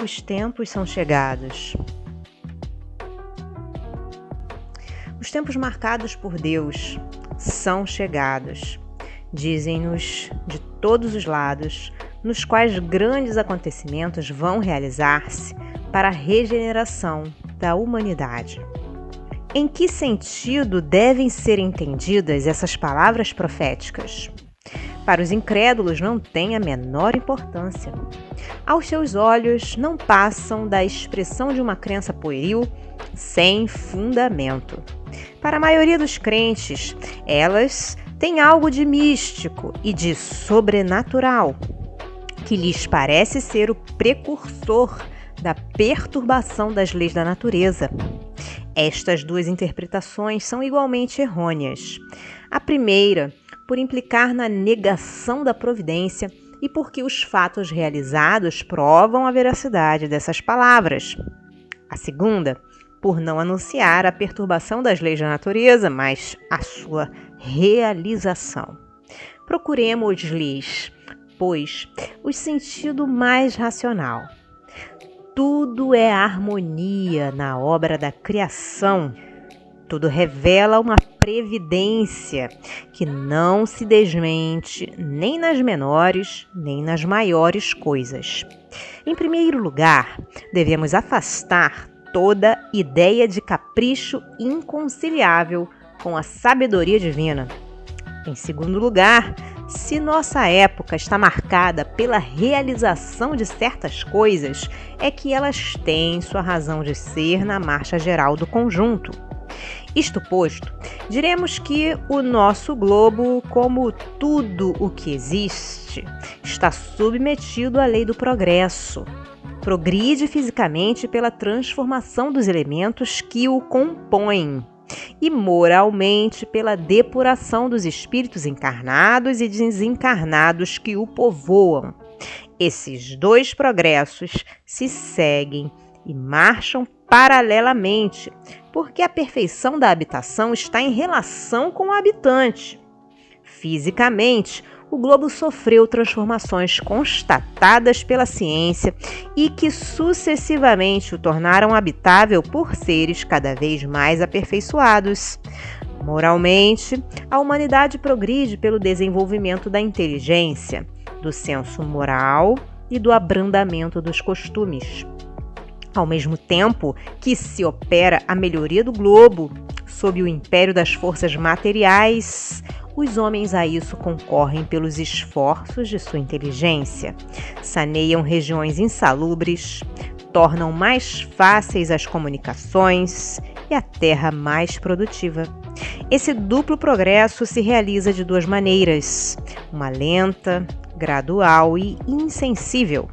Os tempos são chegados. Os tempos marcados por Deus são chegados. Dizem-nos de todos os lados, nos quais grandes acontecimentos vão realizar-se para a regeneração da humanidade. Em que sentido devem ser entendidas essas palavras proféticas? Para os incrédulos não tem a menor importância. Aos seus olhos não passam da expressão de uma crença pueril sem fundamento. Para a maioria dos crentes, elas têm algo de místico e de sobrenatural, que lhes parece ser o precursor da perturbação das leis da natureza. Estas duas interpretações são igualmente errôneas. A primeira, por implicar na negação da providência e porque os fatos realizados provam a veracidade dessas palavras. A segunda, por não anunciar a perturbação das leis da natureza, mas a sua realização. Procuremos-lhes, pois, o sentido mais racional. Tudo é harmonia na obra da criação. Tudo revela uma previdência que não se desmente nem nas menores nem nas maiores coisas. Em primeiro lugar, devemos afastar toda ideia de capricho inconciliável com a sabedoria divina. Em segundo lugar, se nossa época está marcada pela realização de certas coisas, é que elas têm sua razão de ser na marcha geral do conjunto. Isto posto, diremos que o nosso globo, como tudo o que existe, está submetido à lei do progresso. Progride fisicamente pela transformação dos elementos que o compõem e moralmente pela depuração dos espíritos encarnados e desencarnados que o povoam. Esses dois progressos se seguem e marcham paralelamente, porque a perfeição da habitação está em relação com o habitante. Fisicamente, o globo sofreu transformações constatadas pela ciência e que sucessivamente o tornaram habitável por seres cada vez mais aperfeiçoados. Moralmente, a humanidade progride pelo desenvolvimento da inteligência, do senso moral e do abrandamento dos costumes. Ao mesmo tempo que se opera a melhoria do globo sob o império das forças materiais, os homens a isso concorrem pelos esforços de sua inteligência, saneiam regiões insalubres, tornam mais fáceis as comunicações e a terra mais produtiva. Esse duplo progresso se realiza de duas maneiras, uma lenta, gradual e insensível,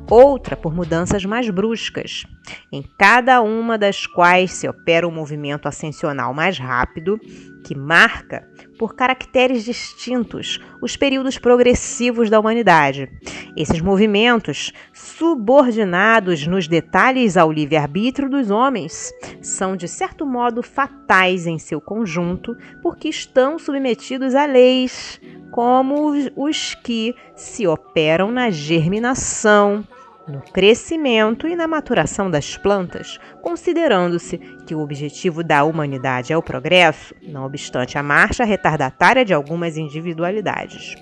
outra por mudanças mais bruscas, em cada uma das quais se opera um movimento ascensional mais rápido, que marca, por caracteres distintos, os períodos progressivos da humanidade. Esses movimentos, subordinados nos detalhes ao livre-arbítrio dos homens, são de certo modo fatais em seu conjunto, porque estão submetidos a leis, como os que se operam na germinação, no crescimento e na maturação das plantas, considerando-se que o objetivo da humanidade é o progresso, não obstante a marcha retardatária de algumas individualidades.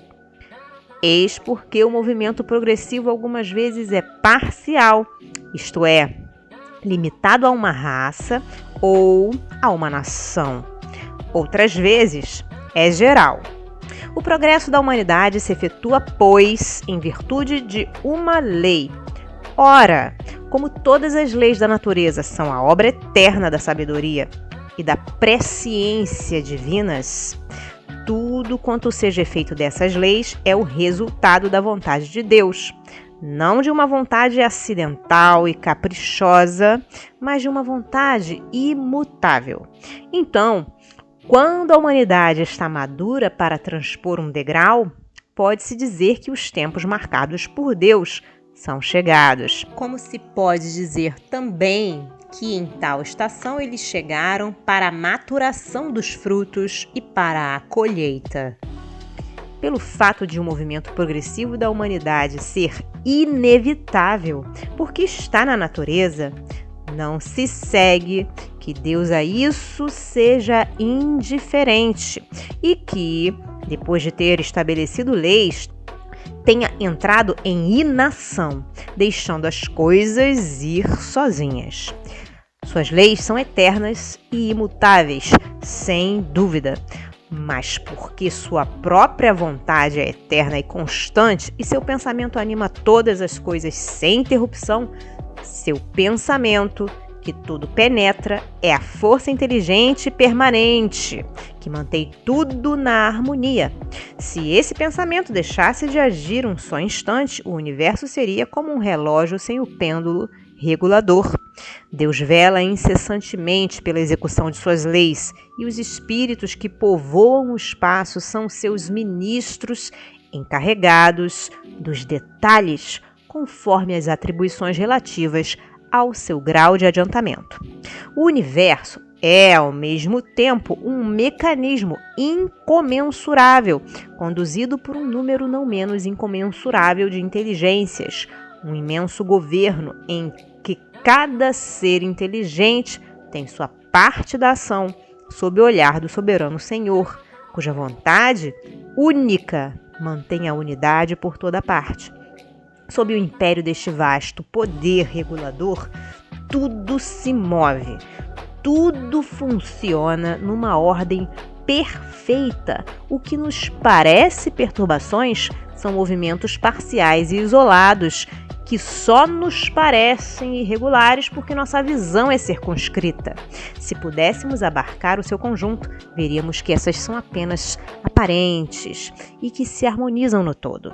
Eis porque o movimento progressivo algumas vezes é parcial, isto é, limitado a uma raça ou a uma nação. Outras vezes é geral. O progresso da humanidade se efetua, pois, em virtude de uma lei. Ora, como todas as leis da natureza são a obra eterna da sabedoria e da presciência divinas, tudo quanto seja efeito dessas leis é o resultado da vontade de Deus, não de uma vontade acidental e caprichosa, mas de uma vontade imutável. Então, quando a humanidade está madura para transpor um degrau, pode-se dizer que os tempos marcados por Deus são chegados. Como se pode dizer também que em tal estação eles chegaram para a maturação dos frutos e para a colheita. Pelo fato de um movimento progressivo da humanidade ser inevitável, porque está na natureza. Não se segue que Deus a isso seja indiferente e que, depois de ter estabelecido leis, tenha entrado em inação, deixando as coisas ir sozinhas. Suas leis são eternas e imutáveis, sem dúvida, mas porque sua própria vontade é eterna e constante e seu pensamento anima todas as coisas sem interrupção, seu pensamento, que tudo penetra, é a força inteligente e permanente, que mantém tudo na harmonia. Se esse pensamento deixasse de agir um só instante, o universo seria como um relógio sem o pêndulo regulador. Deus vela incessantemente pela execução de suas leis, e os espíritos que povoam o espaço são seus ministros encarregados dos detalhes, conforme as atribuições relativas ao seu grau de adiantamento. O universo é, ao mesmo tempo, um mecanismo incomensurável, conduzido por um número não menos incomensurável de inteligências, um imenso governo em que cada ser inteligente tem sua parte da ação sob o olhar do soberano Senhor, cuja vontade única mantém a unidade por toda parte. Sob o império deste vasto poder regulador, tudo se move, tudo funciona numa ordem perfeita. O que nos parece perturbações são movimentos parciais e isolados, que só nos parecem irregulares porque nossa visão é circunscrita. Se pudéssemos abarcar o seu conjunto, veríamos que essas são apenas aparentes e que se harmonizam no todo.